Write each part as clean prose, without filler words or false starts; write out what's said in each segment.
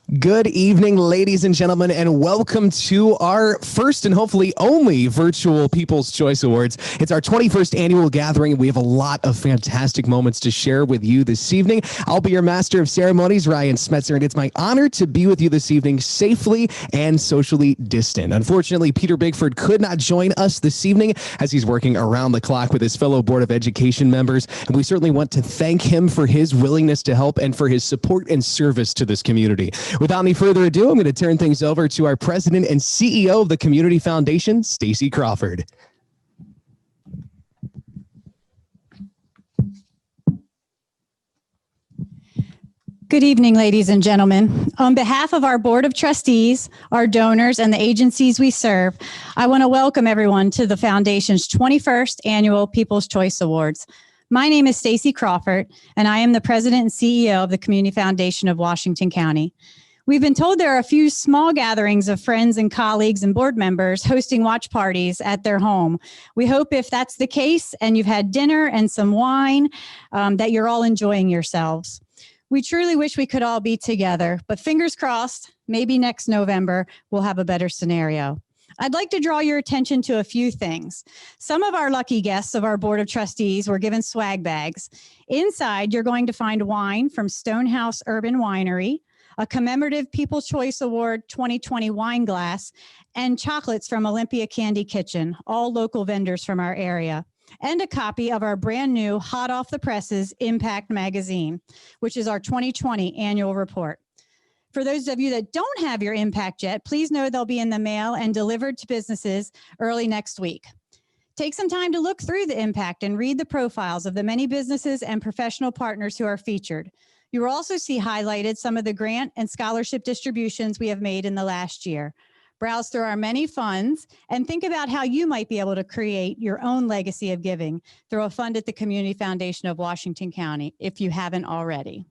Good evening, ladies and gentlemen, and welcome to our first and hopefully only virtual People's Choice Awards. It's our 21st annual gathering, and we have a lot of fantastic moments to share with you this evening. I'll be your master of ceremonies, Ryan Smetzer, and it's my honor to be with you this evening safely and socially distant. Unfortunately, Peter Bigford could not join us this evening as he's working around the clock with his fellow Board of Education members, and we certainly want to thank him for his willingness to help and for his support and service to this community. Without any further ado, I'm going to turn things over to our president and CEO of the Community Foundation, Stacy Crawford. Good evening, ladies and gentlemen. On behalf of our Board of Trustees, our donors, and the agencies we serve, I want to welcome everyone to the Foundation's 21st Annual People's Choice Awards. My name is Stacy Crawford, and I am the president and CEO of the Community Foundation of Washington County. We've been told there are a few small gatherings of friends and colleagues and board members hosting watch parties at their home. We hope if that's the case and you've had dinner and some wine, that you're all enjoying yourselves. We truly wish we could all be together, but fingers crossed, maybe next November we'll have a better scenario. I'd like to draw your attention to a few things. Some of our lucky guests of our Board of Trustees were given swag bags. Inside, you're going to find wine from Stonehouse Urban Winery, a commemorative People's Choice Award 2020 wine glass, and chocolates from Olympia Candy Kitchen, all local vendors from our area, and a copy of our brand new hot off the presses Impact magazine, which is our 2020 annual report. For those of you that don't have your Impact yet, please know they'll be in the mail and delivered to businesses early next week. Take some time to look through the Impact and read the profiles of the many businesses and professional partners who are featured. You will also see highlighted some of the grant and scholarship distributions we have made in the last year. Browse through our many funds and think about how you might be able to create your own legacy of giving through a fund at the Community Foundation of Washington County, if you haven't already.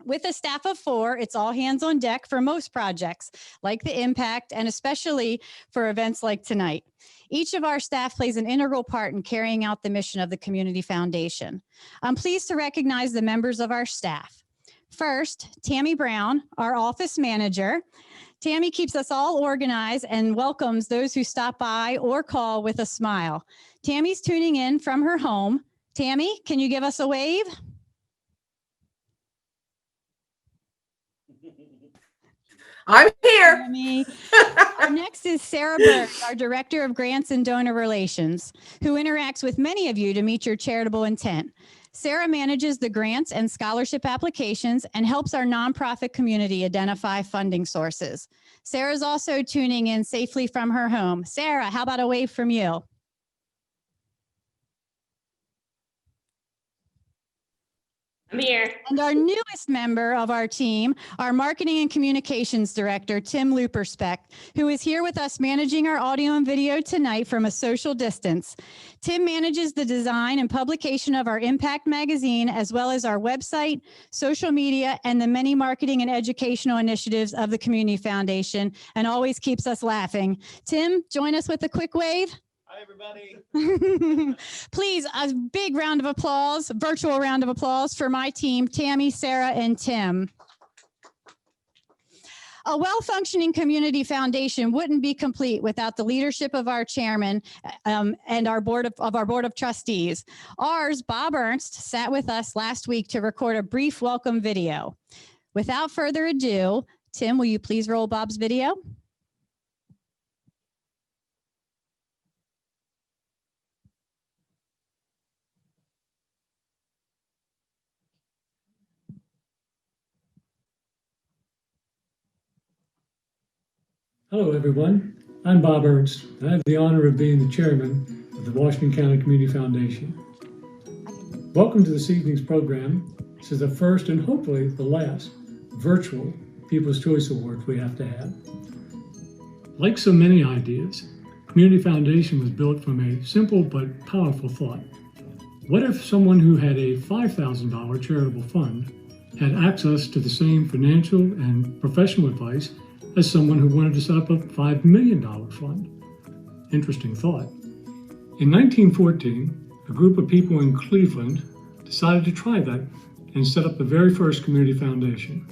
With a staff of 4, it's all hands on deck for most projects, like the Impact, and especially for events like tonight. Each of our staff plays an integral part in carrying out the mission of the Community Foundation. I'm pleased to recognize the members of our staff. First, Tammy Brown, our office manager. Tammy keeps us all organized and welcomes those who stop by or call with a smile. Tammy's tuning in from her home. Tammy, can you give us a wave? I'm here. Tammy. Next is Sarah Berg, our Director of Grants and Donor Relations, who interacts with many of you to meet your charitable intent. Sarah manages the grants and scholarship applications and helps our nonprofit community identify funding sources. Sarah's also tuning in safely from her home. Sarah, how about a wave from you? I'm here. And our newest member of our team, our Marketing and Communications Director, Tim Luperspeck, who is here with us managing our audio and video tonight from a social distance. Tim manages the design and publication of our Impact magazine, as well as our website, social media, and the many marketing and educational initiatives of the Community Foundation, and always keeps us laughing. Tim, join us with a quick wave. Hi, everybody. Please, a big round of applause, virtual round of applause for my team, Tammy, Sarah, and Tim. A well-functioning community foundation wouldn't be complete without the leadership of our chairman and our board of trustees. Ours, Bob Ernst, sat with us last week to record a brief welcome video. Without further ado, Tim, will you please roll Bob's video? Hello, everyone. I'm Bob Ernst. I have the honor of being the chairman of the Washington County Community Foundation. Welcome to this evening's program. This is the first and hopefully the last virtual People's Choice Awards we have to have. Like so many ideas, Community Foundation was built from a simple but powerful thought. What if someone who had a $5,000 charitable fund had access to the same financial and professional advice as someone who wanted to set up a $5 million fund? Interesting thought. In 1914, a group of people in Cleveland decided to try that and set up the very first community foundation.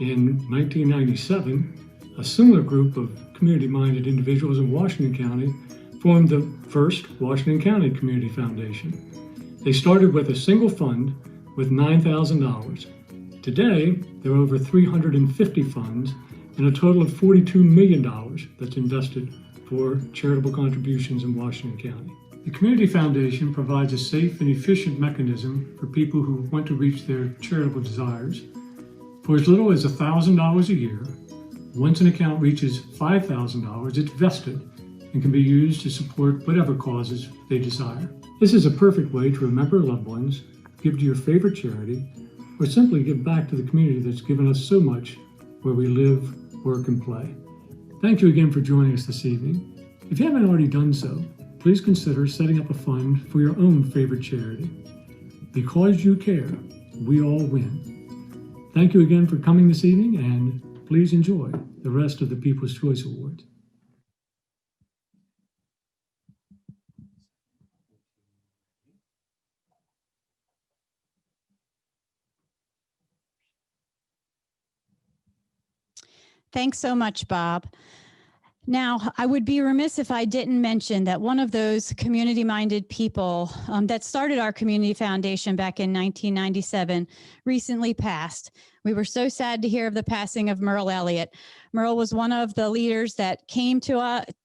In 1997, a similar group of community-minded individuals in Washington County formed the first Washington County Community Foundation. They started with a single fund with $9,000. Today, there are over 350 funds and a total of $42 million that's invested for charitable contributions in Washington County. The Community Foundation provides a safe and efficient mechanism for people who want to reach their charitable desires. For as little as $1,000 a year, once an account reaches $5,000, it's vested and can be used to support whatever causes they desire. This is a perfect way to remember loved ones, give to your favorite charity, or simply give back to the community that's given us so much where we live, work, and play. Thank you again for joining us this evening. If you haven't already done so, please consider setting up a fund for your own favorite charity. Because you care, we all win. Thank you again for coming this evening, and please enjoy the rest of the People's Choice Awards. Thanks so much, Bob. Now, I would be remiss if I didn't mention that one of those community-minded people that started our community foundation back in 1997 recently passed. We were so sad to hear of the passing of Merle Elliott. Merle was one of the leaders that came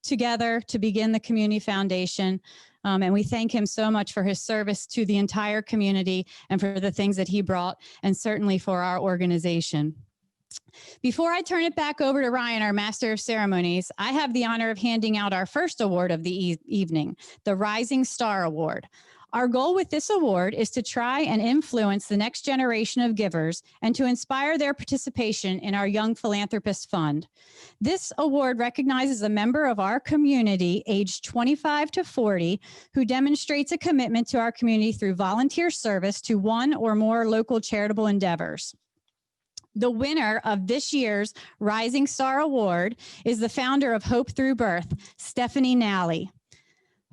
together to begin the community foundation. And we thank him so much for his service to the entire community and for the things that he brought, and certainly for our organization. Before I turn it back over to Ryan, our Master of Ceremonies, I have the honor of handing out our first award of the evening, the Rising Star Award. Our goal with this award is to try and influence the next generation of givers and to inspire their participation in our Young Philanthropist Fund. This award recognizes a member of our community aged 25 to 40 who demonstrates a commitment to our community through volunteer service to one or more local charitable endeavors. The winner of this year's Rising Star Award is the founder of Hope Through Birth, Stephanie Nally.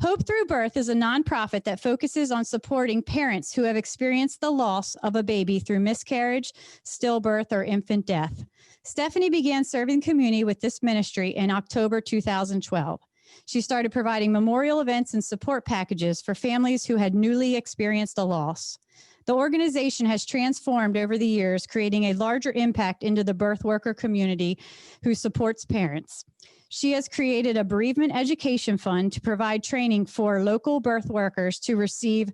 Hope Through Birth is a nonprofit that focuses on supporting parents who have experienced the loss of a baby through miscarriage, stillbirth, or infant death. Stephanie began serving the community with this ministry in October 2012. She started providing memorial events and support packages for families who had newly experienced a loss. The organization has transformed over the years, creating a larger impact into the birth worker community who supports parents. She has created a bereavement education fund to provide training for local birth workers to receive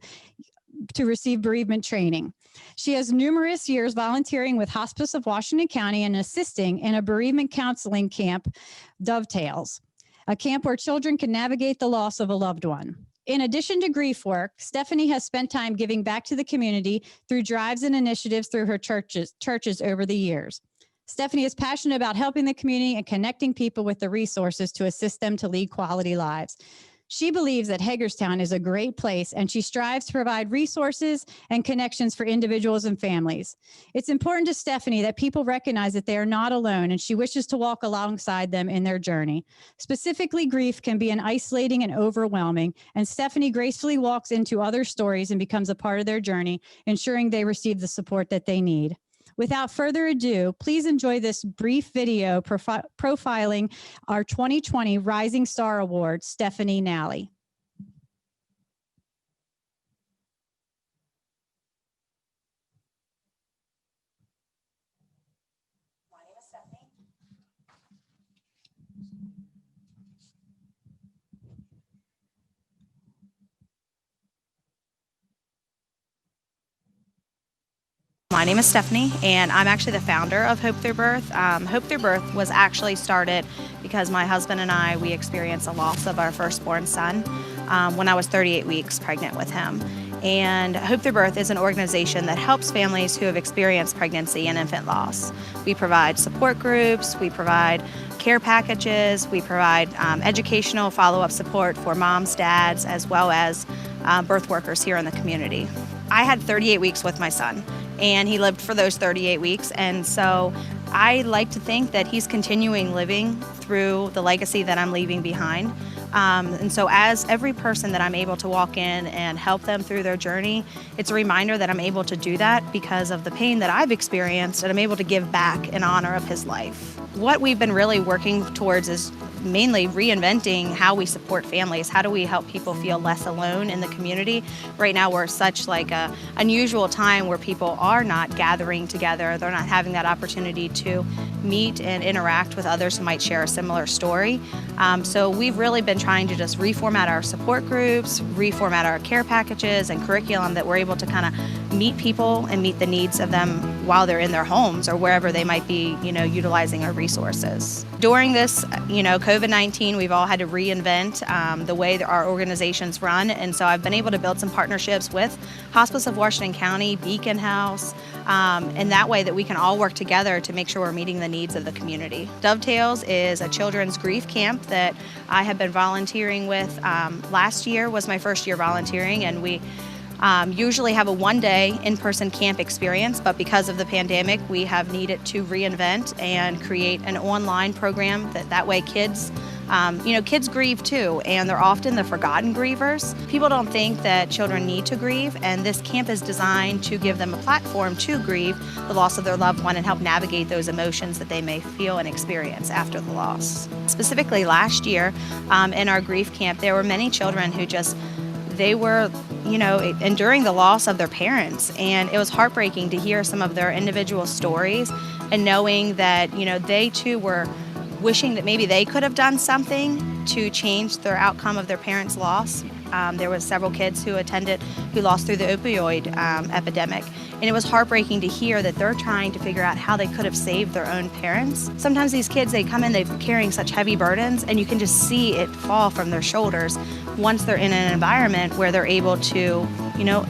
bereavement training. She has numerous years volunteering with Hospice of Washington County and assisting in a bereavement counseling camp, Dovetails, a camp where children can navigate the loss of a loved one. In addition to grief work, Stephanie has spent time giving back to the community through drives and initiatives through her churches over the years. Stephanie is passionate about helping the community and connecting people with the resources to assist them to lead quality lives. She believes that Hagerstown is a great place, and she strives to provide resources and connections for individuals and families. It's important to Stephanie that people recognize that they are not alone, and she wishes to walk alongside them in their journey. Specifically, grief can be an isolating and overwhelming, and Stephanie gracefully walks into other stories and becomes a part of their journey, ensuring they receive the support that they need. Without further ado, please enjoy this brief video profiling our 2020 Rising Star Award, Stephanie Nally. My name is Stephanie. My name is Stephanie, and I'm actually the founder of Hope Through Birth. Hope Through Birth was actually started because my husband and we experienced a loss of our firstborn son when I was 38 weeks pregnant with him. And Hope Through Birth is an organization that helps families who have experienced pregnancy and infant loss. We provide support groups, we provide care packages, we provide educational follow-up support for moms, dads, as well as birth workers here in the community. I had 38 weeks with my son, and he lived for those 38 weeks, and so I like to think that he's continuing living through the legacy that I'm leaving behind. And so as every person that I'm able to walk in and help them through their journey, it's a reminder that I'm able to do that because of the pain that I've experienced, and I'm able to give back in honor of his life. What we've been really working towards is mainly reinventing how we support families. How do we help people feel less alone in the community? Right now we're such like a unusual time where people are not gathering together. They're not having that opportunity to meet and interact with others who might share a similar story. So we've really been trying to just reformat our support groups, reformat our care packages and curriculum that we're able to kind of meet people and meet the needs of them while they're in their homes or wherever they might be, utilizing our resources. During this, COVID-19, we've all had to reinvent the way that our organizations run, and so I've been able to build some partnerships with Hospice of Washington County, Beacon House, and that way that we can all work together to make sure we're meeting the needs of the community. Dovetails is a children's grief camp that I have been volunteering with. Last year was my first year volunteering, and we usually have a one-day in-person camp experience, but because of the pandemic, we have needed to reinvent and create an online program that way kids, kids grieve too, and they're often the forgotten grievers. People don't think that children need to grieve, and this camp is designed to give them a platform to grieve the loss of their loved one and help navigate those emotions that they may feel and experience after the loss. Specifically last year, in our grief camp, there were many children who they were, enduring the loss of their parents, and it was heartbreaking to hear some of their individual stories and knowing that, they too were wishing that maybe they could have done something to change their outcome of their parents' loss. There was several kids who lost through the opioid epidemic, and it was heartbreaking to hear that they're trying to figure out how they could have saved their own parents. Sometimes these kids, they come in, they're carrying such heavy burdens, and you can just see it fall from their shoulders once they're in an environment where they're able to,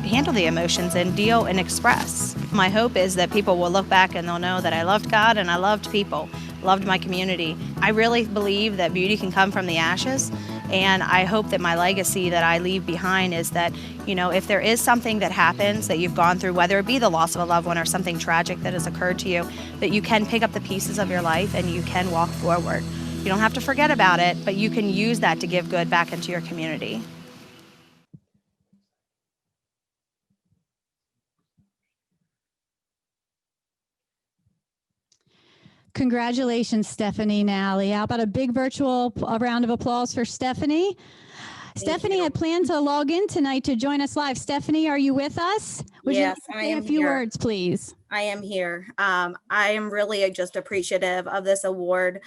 handle the emotions and deal and express. My hope is that people will look back and they'll know that I loved God and I loved people, loved my community. I really believe that beauty can come from the ashes, and I hope that my legacy that I leave behind is that, if there is something that happens that you've gone through, whether it be the loss of a loved one or something tragic that has occurred to you, that you can pick up the pieces of your life and you can walk forward. You don't have to forget about it, but you can use that to give good back into your community. Congratulations, Stephanie, Nally. How about a big virtual round of applause for Stephanie? Stephanie had planned to log in tonight to join us live. Stephanie, are you with us? Would you like to say a few words, please? I am here. I am really just appreciative of this award.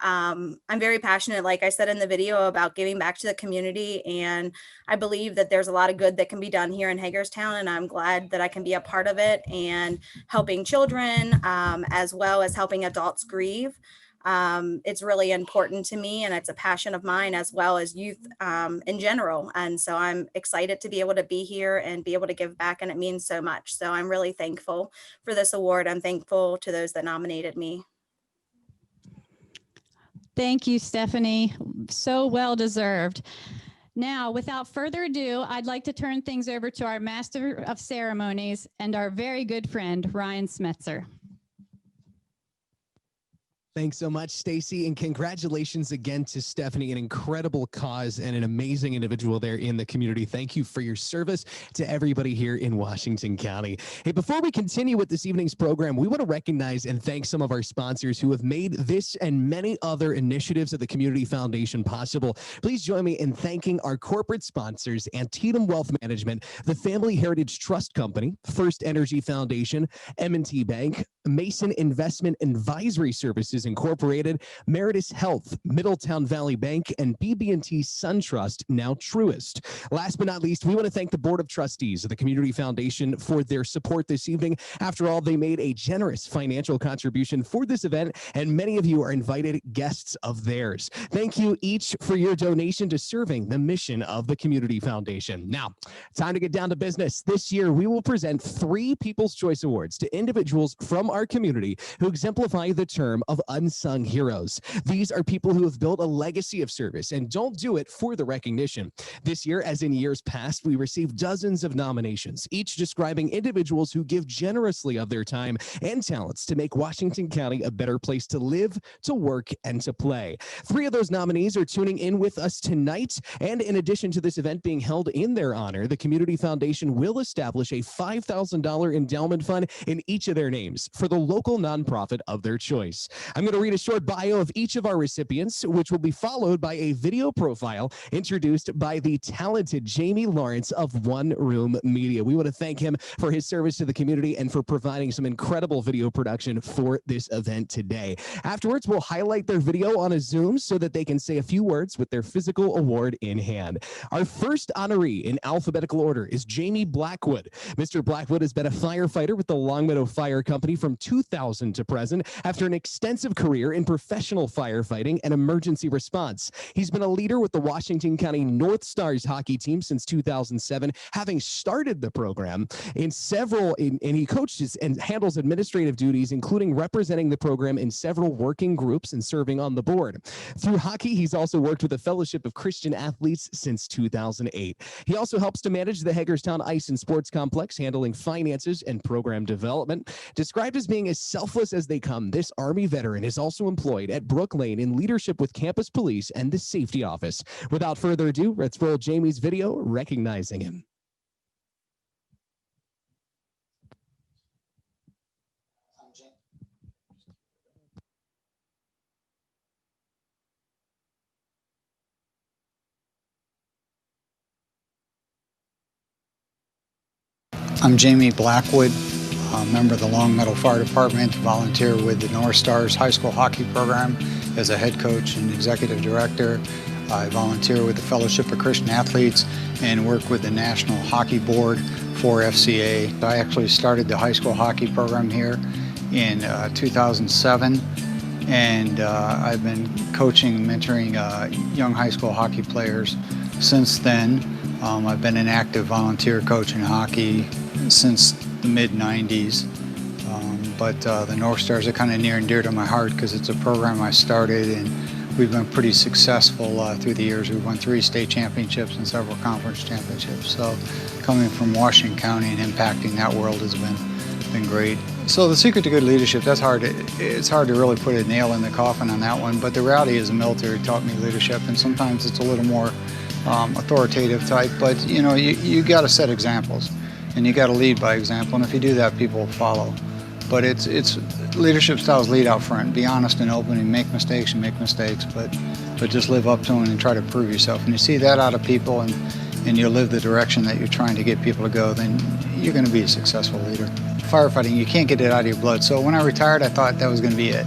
I'm very passionate, like I said in the video, about giving back to the community, and I believe that there's a lot of good that can be done here in Hagerstown, and I'm glad that I can be a part of it and helping children as well as helping adults grieve. It's really important to me, and it's a passion of mine as well as youth in general. And so I'm excited to be able to be here and be able to give back, and it means so much. So I'm really thankful for this award. I'm thankful to those that nominated me. Thank you, Stephanie. So well deserved. Now, without further ado, I'd like to turn things over to our Master of Ceremonies and our very good friend, Ryan Smetzer. Thanks so much, Stacy, and congratulations again to Stephanie, an incredible cause and an amazing individual there in the community. Thank you for your service to everybody here in Washington County. Hey, before we continue with this evening's program, we want to recognize and thank some of our sponsors who have made this and many other initiatives of the Community Foundation possible. Please join me in thanking our corporate sponsors, Antietam Wealth Management, the Family Heritage Trust Company, First Energy Foundation, M&T Bank, Mason Investment Advisory Services Incorporated, Meritus Health, Middletown Valley Bank, and BB&T SunTrust, now Truist. Last but not least, we want to thank the Board of Trustees of the Community Foundation for their support this evening. After all, they made a generous financial contribution for this event, and many of you are invited guests of theirs. Thank you each for your donation to serving the mission of the Community Foundation. Now, time to get down to business. This year, we will present 3 People's Choice Awards to individuals from our community who exemplify the term of unsung heroes. These are people who have built a legacy of service and don't do it for the recognition. This year, as in years past, we received dozens of nominations, each describing individuals who give generously of their time and talents to make Washington County a better place to live, to work, and to play. 3 of those nominees are tuning in with us tonight, and in addition to this event being held in their honor, the Community Foundation will establish a $5,000 endowment fund in each of their names for the local nonprofit of their choice. I'm going to read a short bio of each of our recipients, which will be followed by a video profile introduced by the talented Jamie Lawrence of One Room Media. We want to thank him for his service to the community and for providing some incredible video production for this event today. Afterwards, we'll highlight their video on a Zoom so that they can say a few words with their physical award in hand. Our first honoree in alphabetical order is Jamie Blackwood. Mr. Blackwood has been a firefighter with the Longmeadow Fire Company from 2000 to present after an extensive career in professional firefighting and emergency response. He's been a leader with the Washington County North Stars hockey team since 2007, having started the program in and he coaches and handles administrative duties, including representing the program in several working groups and serving on the board. Through hockey, he's also worked with the Fellowship of Christian Athletes since 2008. He also helps to manage the Hagerstown Ice and Sports Complex, handling finances and program development. Described as being as selfless as they come, this Army veteran is also employed at Brook Lane in leadership with campus police and the safety office. Without further ado, let's roll Jamie's video recognizing him. I'm Jamie Blackwood, a member of the Longmeadow Fire Department, volunteer with the North Stars High School Hockey Program as a head coach and executive director. I volunteer with the Fellowship of Christian Athletes and work with the National Hockey Board for FCA. I actually started the high school hockey program here in 2007, and I've been coaching and mentoring young high school hockey players since then. I've been an active volunteer coach in hockey since the mid-90s, but the North Stars are kind of near and dear to my heart because it's a program I started, and we've been pretty successful through the years. We've won 3 state championships and several conference championships, so coming from Washington County and impacting that world has been great. So the secret to good leadership, that's hard. It's hard to really put a nail in the coffin on that one, but the reality is the military taught me leadership, and sometimes it's a little more authoritative type, but you got to set examples and you got to lead by example, and if you do that, people will follow. But it's leadership styles: lead out front, be honest and open, and make mistakes, but just live up to them and try to prove yourself. And you see that out of people, and you live the direction that you're trying to get people to go, then you're going to be a successful leader. Firefighting, you can't get it out of your blood. So when I retired, I thought that was going to be it,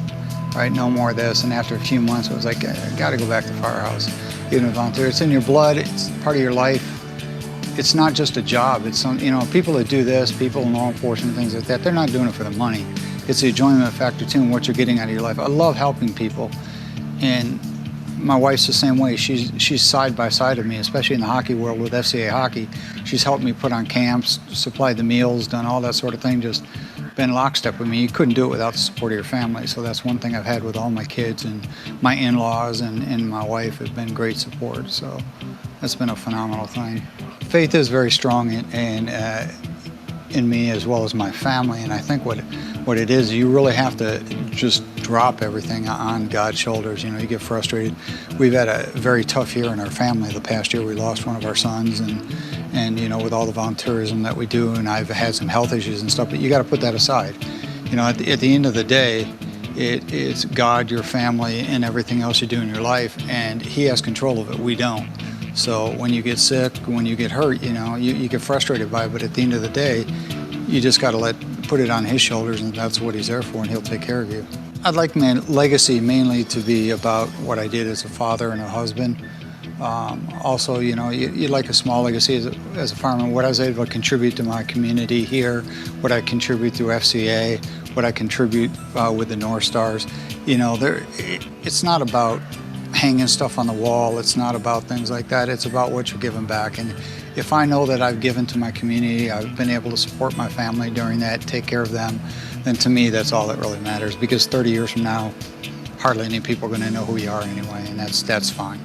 right? No more of this. And after a few months, I was like, I got to go back to the firehouse. Even a volunteer, it's in your blood, it's part of your life. It's not just a job. It's some, people that do this, people in law enforcement, things like that, they're not doing it for the money. It's the enjoyment factor too, and what you're getting out of your life. I love helping people, and my wife's the same way. She's side by side of me, especially in the hockey world with FCA hockey. She's helped me put on camps, supplied the meals, done all that sort of thing, just been lockstep with me. You couldn't do it without the support of your family. So that's one thing I've had with all my kids, and my in-laws and my wife have been great support. So that's been a phenomenal thing. Faith is very strong in me as well as my family, and I think what it is, you really have to just drop everything on God's shoulders. You get frustrated. We've had a very tough year in our family. The past year we lost one of our sons, and with all the volunteerism that we do, and I've had some health issues and stuff, but you got to put that aside. At the end of the day, it's God, your family, and everything else you do in your life, and He has control of it. We don't. So when you get sick, when you get hurt, you get frustrated by it, but at the end of the day, you just got to put it on His shoulders, and that's what He's there for, and He'll take care of you. I'd like my legacy mainly to be about what I did as a father and a husband. Also, you'd like a small legacy as a fireman, what I was able to contribute to my community here, what I contribute through FCA, what I contribute with the North Stars. It's not about hanging stuff on the wall. It's not about things like that. It's about what you're giving back. And if I know that I've given to my community, I've been able to support my family during that, take care of them, then to me, that's all that really matters. Because 30 years from now, hardly any people are going to know who you are anyway, and that's fine.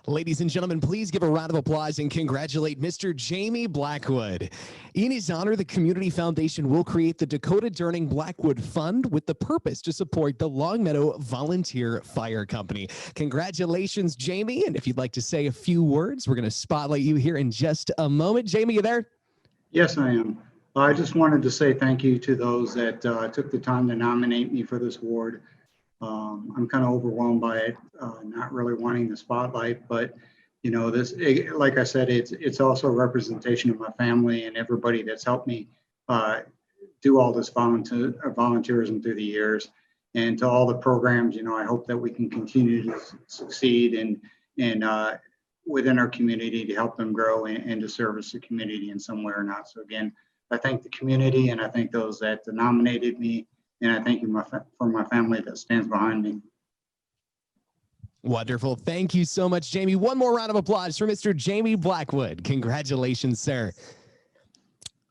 Ladies and gentlemen, please give a round of applause and congratulate Mr. Jamie Blackwood. In his honor, the Community Foundation will create the Dakota Durning Blackwood Fund with the purpose to support the Longmeadow Volunteer Fire Company. Congratulations, Jamie. And if you'd like to say a few words, we're going to spotlight you here in just a moment. Jamie, you there? Yes, I am. I just wanted to say thank you to those that took the time to nominate me for this award. I'm kind of overwhelmed by it, not really wanting the spotlight, but you know, like I said, it's also a representation of my family and everybody that's helped me do all this volunteerism through the years, and to all the programs. You know, I hope that we can continue to succeed and within our community to help them grow and to service the community in some way or not. So again, I thank the community, and I thank those that nominated me. And I thank you for my family that stands behind me. Wonderful. Thank you so much, Jamie. One more round of applause for Mr. Jamie Blackwood. Congratulations, sir.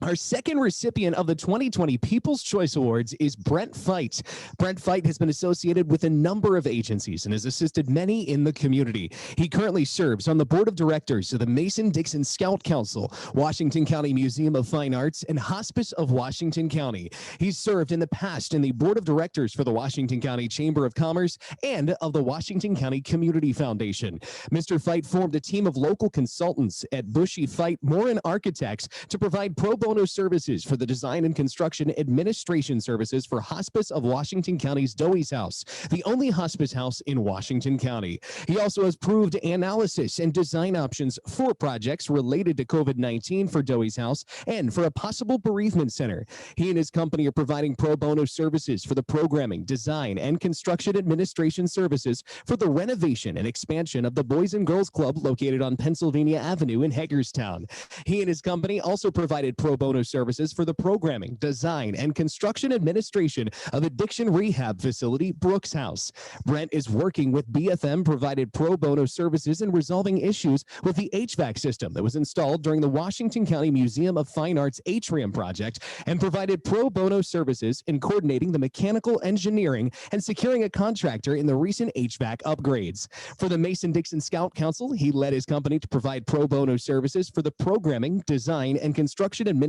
Our second recipient of the 2020 People's Choice Awards is Brent Fight. Brent Fight has been associated with a number of agencies and has assisted many in the community. He currently serves on the board of directors of the Mason-Dixon Scout Council, Washington County Museum of Fine Arts, and Hospice of Washington County. He's served in the past in the board of directors for the Washington County Chamber of Commerce and of the Washington County Community Foundation. Mr. Fight formed a team of local consultants at Bushy Fight Morin Architects to provide pro bono services for the design and construction administration services for Hospice of Washington County's Dowie's House, the only hospice house in Washington County. He also has proved analysis and design options for projects related to COVID-19 for Dowie's House and for a possible bereavement center. He and his company are providing pro bono services for the programming, design, and construction administration services for the renovation and expansion of the Boys and Girls Club located on Pennsylvania Avenue in Hagerstown. He and his company also provided pro bono services for the programming, design, and construction administration of addiction rehab facility Brooks House. Brent is working with BFM, provided pro bono services in resolving issues with the HVAC system that was installed during the Washington County Museum of Fine Arts Atrium project, and provided pro bono services in coordinating the mechanical engineering and securing a contractor in the recent HVAC upgrades. For the Mason-Dixon Scout Council, he led his company to provide pro bono services for the programming, design, and construction administration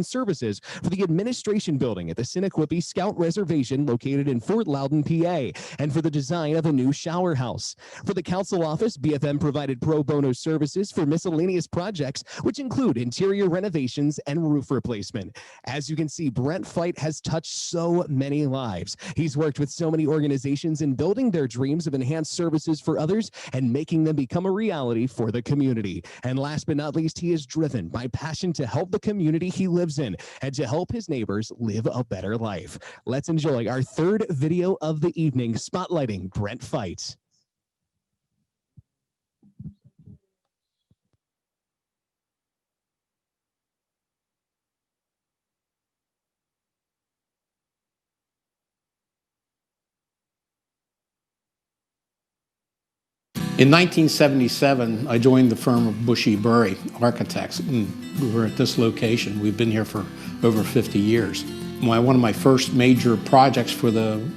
services for the administration building at the Sinaquippi Scout Reservation located in Fort Loudon, PA, and for the design of a new shower house. For the council office, BFM provided pro bono services for miscellaneous projects, which include interior renovations and roof replacement. As you can see, Brent Fight has touched so many lives. He's worked with so many organizations in building their dreams of enhanced services for others and making them become a reality for the community. And last but not least, he is driven by passion to help the community he lives in and to help his neighbors live a better life. Let's enjoy our third video of the evening, spotlighting Brent Fight. In 1977, I joined the firm of Bushy Burry Architects. And we were at this location. We've been here for over 50 years. One of my first major projects for the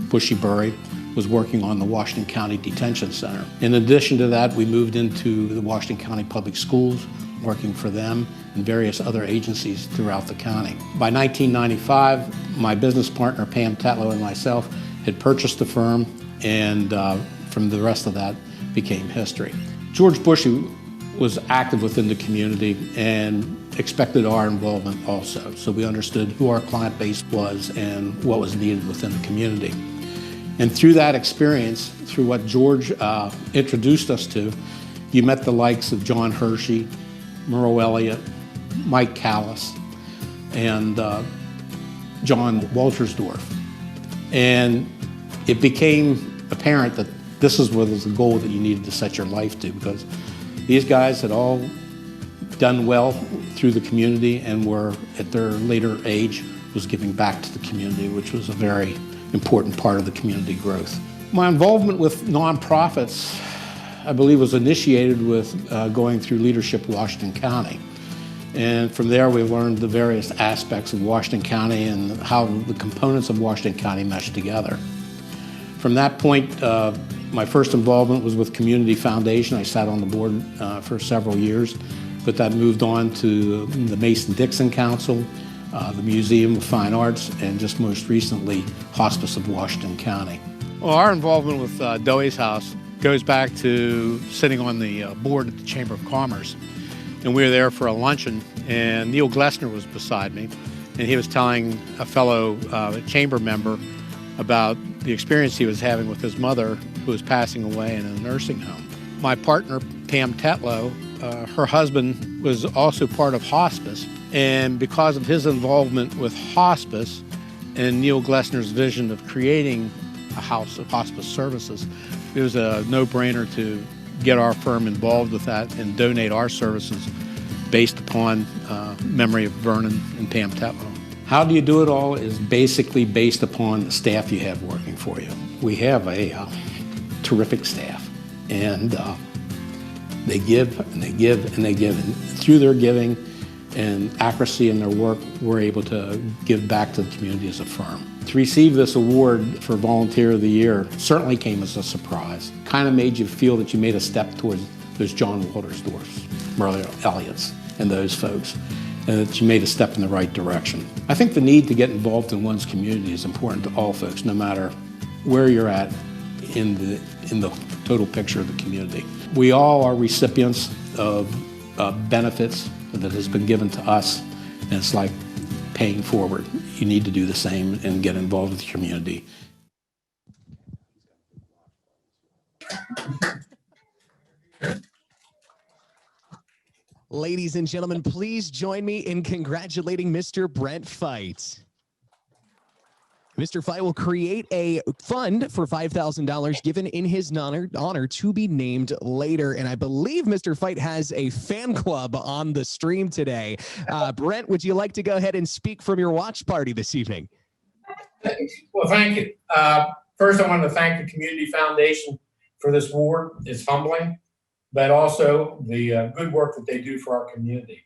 Bushy Burry was working on the Washington County Detention Center. In addition to that, we moved into the Washington County Public Schools, working for them and various other agencies throughout the county. By 1995, my business partner, Pam Tetlow, and myself had purchased the firm, and from the rest of that became history. George Bushy was active within the community and expected our involvement also. So we understood who our client base was and what was needed within the community. And through that experience, through what George introduced us to, you met the likes of John Hershey, Merle Elliott, Mike Callis, and John Waltersdorf. And it became apparent that this was the goal that you needed to set your life to, because these guys had all done well through the community and were, at their later age, was giving back to the community, which was a very important part of the community growth. My involvement with nonprofits I believe, was initiated with going through Leadership Washington County. And from there, we learned the various aspects of Washington County and how the components of Washington County mesh together. From that point, my first involvement was with Community Foundation. I sat on the board for several years, but that moved on to the Mason-Dixon Council, the Museum of Fine Arts, and just most recently, Hospice of Washington County. Well, our involvement with Dewey's House goes back to sitting on the board at the Chamber of Commerce. And we were there for a luncheon, and Neil Glessner was beside me, and he was telling a fellow chamber member about the experience he was having with his mother, who was passing away in a nursing home. My partner, Pam Tetlow, her husband was also part of hospice, and because of his involvement with hospice and Neil Glessner's vision of creating a house of hospice services, it was a no-brainer to get our firm involved with that and donate our services based upon memory of Vernon and Pam Tetlow. How do you do it all is basically based upon the staff you have working for you. We have a terrific staff, and they give and they give and they give, and through their giving and accuracy in their work, we're able to give back to the community as a firm. To receive this award for Volunteer of the Year certainly came as a surprise. Kind of made you feel that you made a step towards those John Waltersdorfs, Merle Elliott's, and those folks, and that you made a step in the right direction. I think the need to get involved in one's community is important to all folks, no matter where you're at in the total picture of the community. We all are recipients of benefits that has been given to us, and it's like paying forward. You need to do the same and get involved with the community. Ladies and gentlemen, please join me in congratulating Mr. Brent Fight. Mr. Fight will create a fund for $5,000 given in his honor to be named later. And I believe Mr. Fight has a fan club on the stream today. Brent, would you like to go ahead and speak from your watch party this evening? Well, thank you. First, I want to thank the Community Foundation for this award. It's humbling, but also the good work that they do for our community.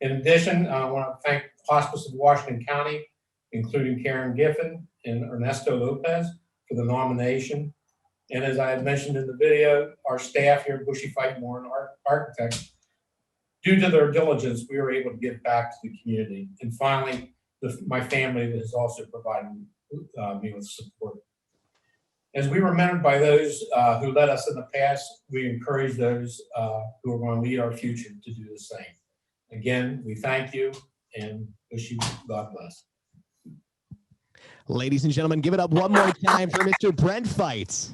In addition, I want to thank Hospice of Washington County, including Karen Giffen and Ernesto Lopez, for the nomination. And as I had mentioned in the video, our staff here at Bushy Fight Moore and Architects, due to their diligence, we were able to give back to the community. And finally, my family has also provided me with support. As we were remembered by those who led us in the past, we encourage those who are going to lead our future to do the same. Again, we thank you and wish you God bless. Ladies and gentlemen, give it up one more time for Mr. Brent Fight.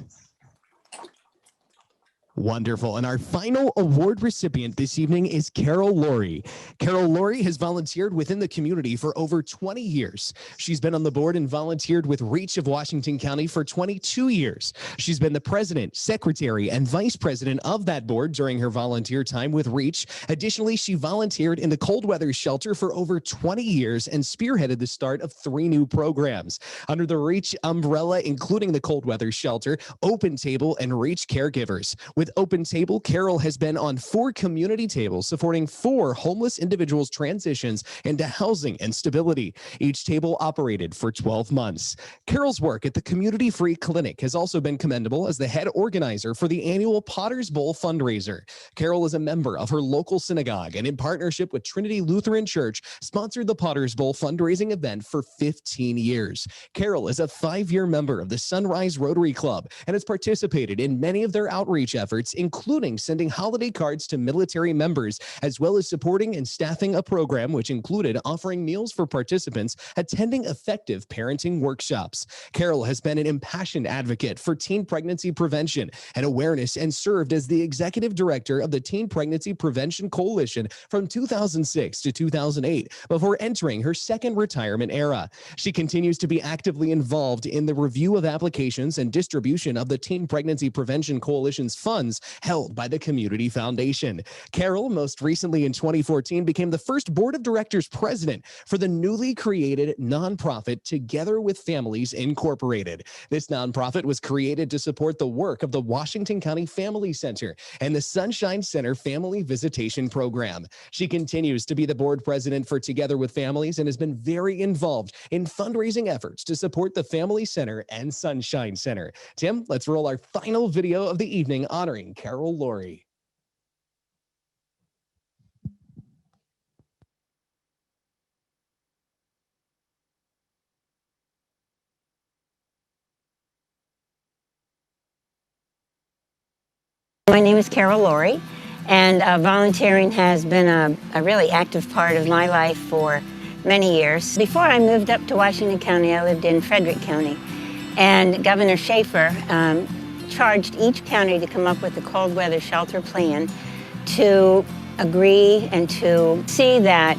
Wonderful. And our final award recipient this evening is Carol Laurie. Carol Laurie has volunteered within the community for over 20 years. She's been on the board and volunteered with Reach of Washington County for 22 years. She's been the president, secretary, and vice president of that board during her volunteer time with Reach. Additionally, she volunteered in the cold weather shelter for over 20 years and spearheaded the start of 3 new programs under the Reach umbrella, including the cold weather shelter, Open Table, and Reach Caregivers. With Open Table, Carol has been on 4 community tables supporting 4 homeless individuals' transitions into housing and stability. Each table operated for 12 months. Carol's work at the Community Free Clinic has also been commendable as the head organizer for the annual Potter's Bowl fundraiser. Carol is a member of her local synagogue and in partnership with Trinity Lutheran Church sponsored the Potter's Bowl fundraising event for 15 years. Carol is a 5-year member of the Sunrise Rotary Club and has participated in many of their outreach efforts, including sending holiday cards to military members, as well as supporting and staffing a program which included offering meals for participants attending effective parenting workshops. Carol has been an impassioned advocate for teen pregnancy prevention and awareness and served as the executive director of the Teen Pregnancy Prevention Coalition from 2006 to 2008 before entering her second retirement era. She continues to be actively involved in the review of applications and distribution of the Teen Pregnancy Prevention Coalition's funds funds held by the Community Foundation. Carol, most recently in 2014, became the first board of directors president for the newly created nonprofit Together with Families Incorporated. This nonprofit was created to support the work of the Washington County Family Center and the Sunshine Center Family Visitation Program. She continues to be the board president for Together with Families and has been very involved in fundraising efforts to support the Family Center and Sunshine Center. Tim, let's roll our final video of the evening honoring Carol Laurie. My name is Carol Laurie, and volunteering has been a really active part of my life for many years. Before I moved up to Washington County, I lived in Frederick County, and Governor Schaefer charged each county to come up with a cold weather shelter plan to agree and to see that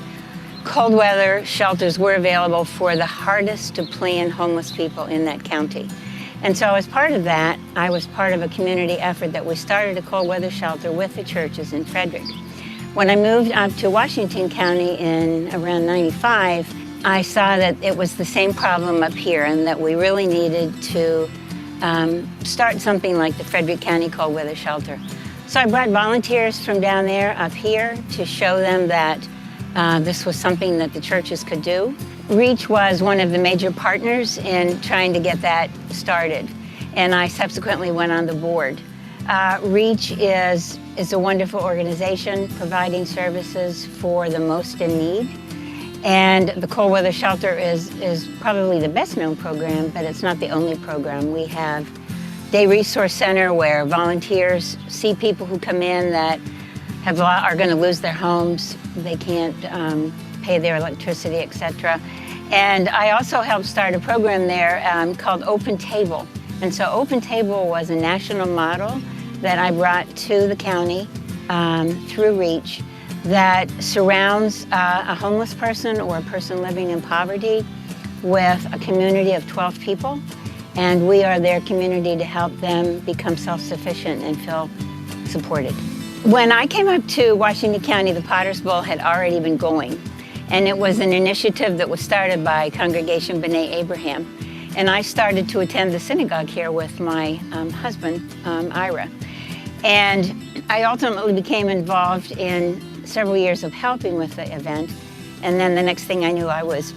cold weather shelters were available for the hardest to plan homeless people in that county. And so as part of that, I was part of a community effort that we started a cold weather shelter with the churches in Frederick. When I moved up to Washington County in around '95, I saw that it was the same problem up here and that we really needed to start something like the Frederick County Cold Weather Shelter. So I brought volunteers from down there up here to show them that this was something that the churches could do. REACH was one of the major partners in trying to get that started, and I subsequently went on the board. REACH is a wonderful organization providing services for the most in need, and the Cold Weather Shelter is probably the best known program, but it's not the only program. We have Day Resource Center where volunteers see people who come in that are going to lose their homes, they can't pay their electricity, etc. And I also helped start a program there called Open Table. And so Open Table was a national model that I brought to the county through REACH that surrounds a homeless person or a person living in poverty with a community of 12 people. And we are their community to help them become self-sufficient and feel supported. When I came up to Washington County, the Potter's Bowl had already been going. And it was an initiative that was started by Congregation B'nai Abraham. And I started to attend the synagogue here with my husband, Ira. And I ultimately became involved in several years of helping with the event. And then the next thing I knew, I was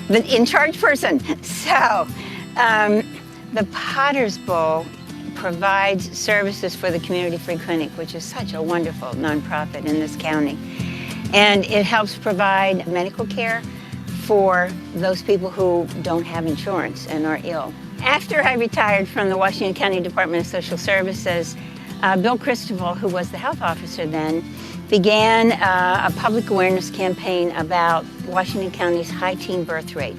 the in-charge person. So the Potter's Bowl provides services for the Community Free Clinic, which is such a wonderful nonprofit in this county. And it helps provide medical care for those people who don't have insurance and are ill. After I retired from the Washington County Department of Social Services, Bill Christoval, who was the health officer then, began a public awareness campaign about Washington County's high teen birth rate.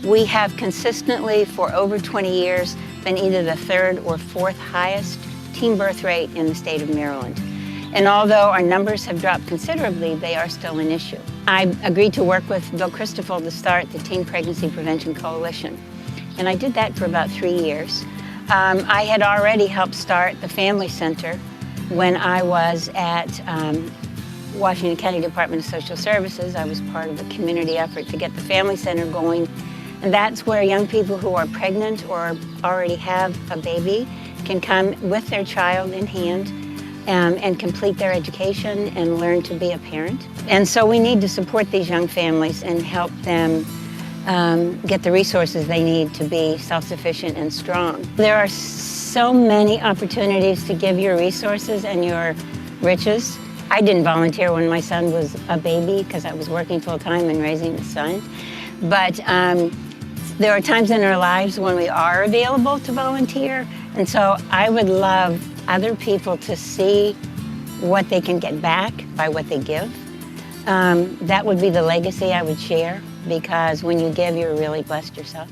We have consistently, for over 20 years, been either the third or fourth highest teen birth rate in the state of Maryland. And although our numbers have dropped considerably, they are still an issue. I agreed to work with Bill Christoval to start the Teen Pregnancy Prevention Coalition. And I did that for about 3 years. I had already helped start the Family Center when I was at Washington County Department of Social Services. I was part of a community effort to get the Family Center going. And that's where young people who are pregnant or already have a baby can come with their child in hand and complete their education and learn to be a parent. And so we need to support these young families and help them get the resources they need to be self-sufficient and strong. There are so many opportunities to give your resources and your riches. I didn't volunteer when my son was a baby because I was working full-time and raising a son. But there are times in our lives when we are available to volunteer. And so I would love other people to see what they can get back by what they give. That would be the legacy I would share, because when you give, you're really blessed yourself.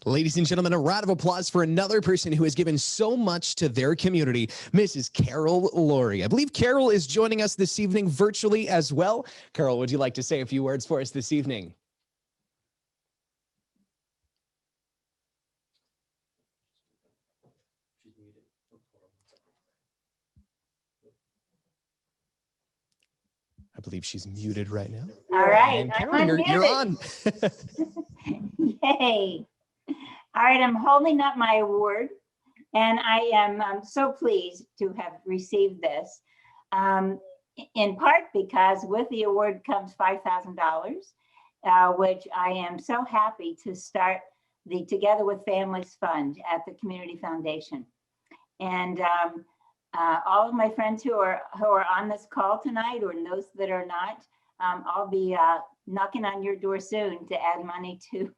Ladies and gentlemen, a round of applause for another person who has given so much to their community, Mrs. Carol Laurie. I believe Carol is joining us this evening virtually as well. Carol, would you like to say a few words for us this evening? I believe she's muted right now. All right. And Carol, you're on. Yay. All right, I'm holding up my award, and I am so pleased to have received this, in part because with the award comes $5,000, which I am so happy to start the Together with Families Fund at the Community Foundation. And all of my friends who are on this call tonight, or those that are not, I'll be knocking on your door soon to add money to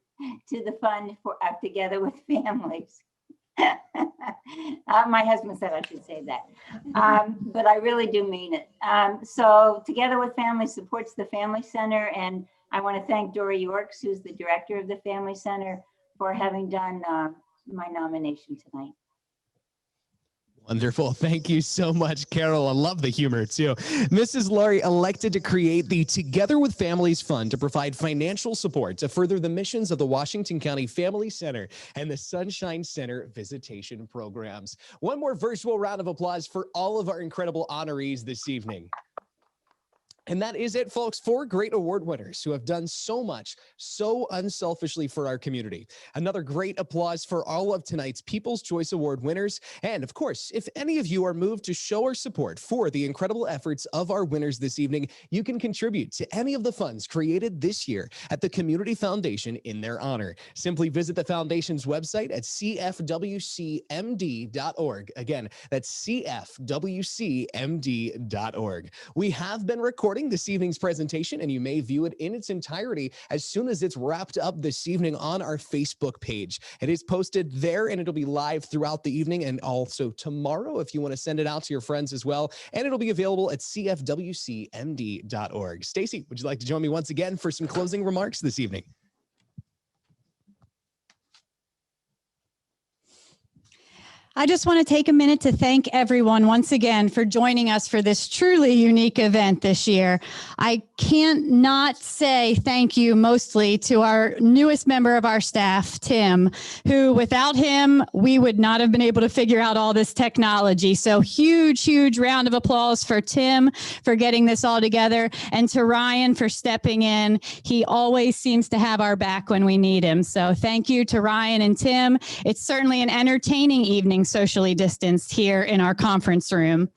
the fund for Together with Families. My husband said I should say that, but I really do mean it. So Together with Families supports the Family Center, and I want to thank Dora Yorks, who's the director of the Family Center, for having done my nomination tonight. Wonderful. Thank you so much, Carol. I love the humor too. Mrs. Laurie elected to create the Together with Families Fund to provide financial support to further the missions of the Washington County Family Center and the Sunshine Center visitation programs. One more virtual round of applause for all of our incredible honorees this evening. And that is it, folks. 4 great award winners who have done so much, so unselfishly for our community. Another great applause for all of tonight's People's Choice Award winners. And of course, if any of you are moved to show our support for the incredible efforts of our winners this evening, you can contribute to any of the funds created this year at the Community Foundation in their honor. Simply visit the foundation's website at cfwcmd.org. Again, that's cfwcmd.org. We have been recording this evening's presentation, and you may view it in its entirety as soon as it's wrapped up this evening on our Facebook page. It is posted there, and it'll be live throughout the evening and also tomorrow if you want to send it out to your friends as well. And it'll be available at cfwcmd.org. Stacy, would you like to join me once again for some closing remarks this evening? I just want to take a minute to thank everyone once again for joining us for this truly unique event this year. I can't not say thank you mostly to our newest member of our staff, Tim, who without him, we would not have been able to figure out all this technology. So huge round of applause for Tim for getting this all together, and to Ryan for stepping in. He always seems to have our back when we need him. So thank you to Ryan and Tim. It's certainly an entertaining evening, socially distanced here in our conference room.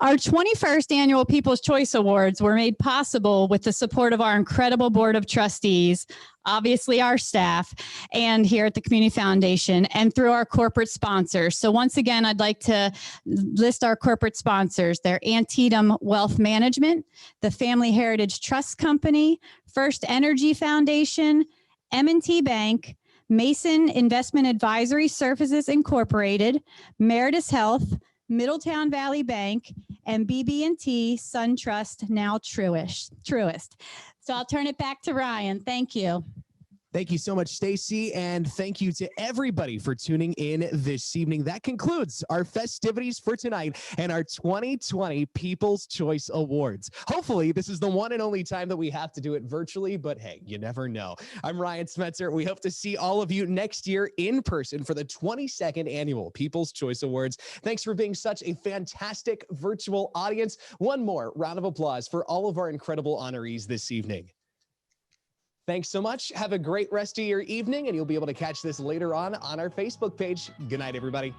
Our 21st annual People's Choice Awards were made possible with the support of our incredible Board of Trustees, obviously our staff, and here at the Community Foundation, and through our corporate sponsors. So once again, I'd like to list our corporate sponsors. They're Antietam Wealth Management, the Family Heritage Trust Company, First Energy Foundation, M&T Bank, Mason Investment Advisory Services Incorporated, Meritus Health, Middletown Valley Bank, and BB&T SunTrust, now Truist. So I'll turn it back to Ryan. Thank you. Thank you so much, Stacy, and thank you to everybody for tuning in this evening. That concludes our festivities for tonight and our 2020 People's Choice Awards. Hopefully, this is the one and only time that we have to do it virtually, but hey, you never know. I'm Ryan Smetzer. We hope to see all of you next year in person for the 22nd Annual People's Choice Awards. Thanks for being such a fantastic virtual audience. One more round of applause for all of our incredible honorees this evening. Thanks so much. Have a great rest of your evening, and you'll be able to catch this later on our Facebook page. Good night, everybody.